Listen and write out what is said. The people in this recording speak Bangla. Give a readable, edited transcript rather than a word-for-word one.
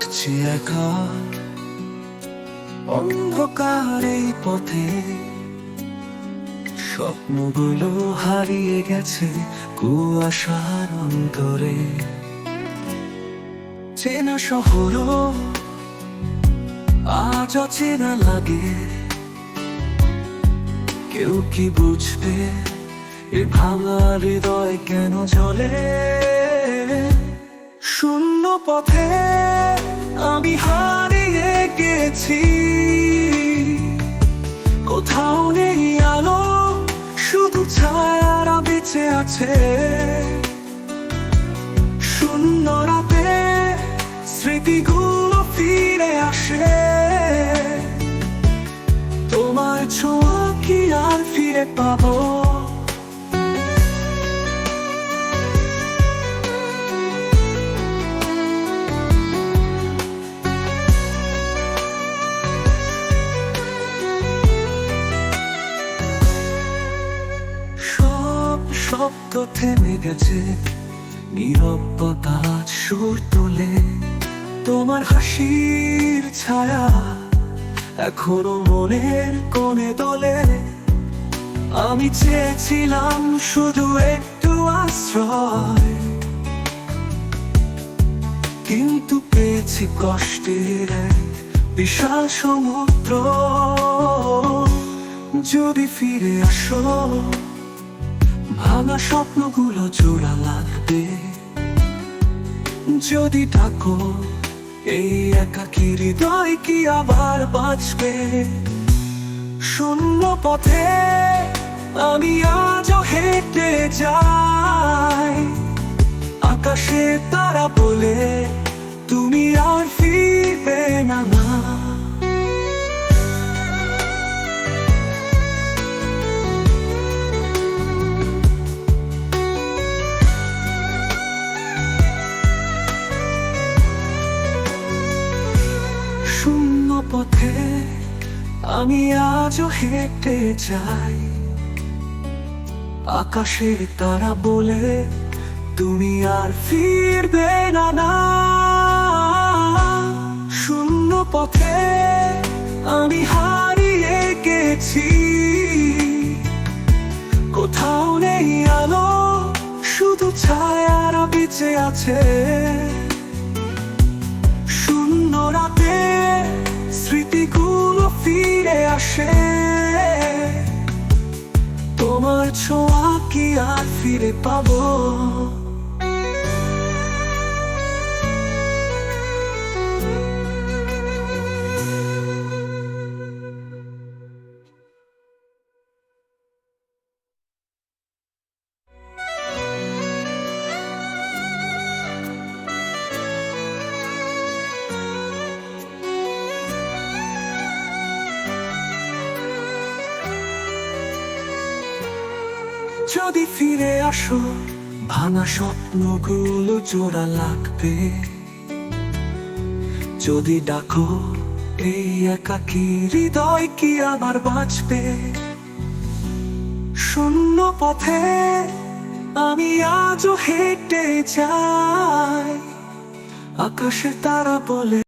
হাঁটছি একা অন্ধকার এই পথে, স্বপ্নগুলো হারিয়ে গেছে কুয়াশার অন্তরে। চেনা শহরও আজ অচেনা লাগে, কেউ কি বুঝবে এ ভাঙা হৃদয় কেন জ্বলে? শূন্য পথে আমি হারিয়ে গেছি, কোথাও নেই আলো, শুধু ছায়ারা বেঁচে আছে। শূন্য রাতে স্মৃতিগুলো ফিরে আসে, তোমার ছোঁয়া কি আর ফিরে পাবো? শব্দ থেমে গেছে, নীরবতা সুর তোলে, তোমার হাসির ছায়া এখনো মনের কোণে দোলে। আমি চেয়েছিলাম শুধু একটু আশ্রয়, কিন্তু পেয়েছি কষ্টের এক বিশাল সমুদ্র। যদি ফিরে আসো, ভাঙা স্বপ্নগুলো জোড়া লাগবে। যদি ডাকো, এই একাকী হৃদয় কি আবার বাঁচবে? শূন্য পথে আমি আজও হেঁটে যাই, আকাশে তারা বলে তুমি আর ফিরবে না। শূন্য পথে আমি আজও হেঁটে যাই, আকাশে তারা বলে তুমি আর ফিরবে না। শূন্য পথে আমি হারিয়ে গেছি, কোথাও নেই আলো, শুধু ছায়ারা বেঁচে আছে। শূন্য রাতে স্মৃতিগুলো ফিরে আসে, তোমার ছোঁয়া কি আর ফিরে পাবো? যদি ফিরে আসো, ভাঙা স্বপ্নগুলো জোড়া লাগবে। যদি ডাকো, এই একাকী হৃদয় কি আবার বাঁচবে? শূন্য পথে আমি আজও হেঁটে যাই, আকাশে তারা বলে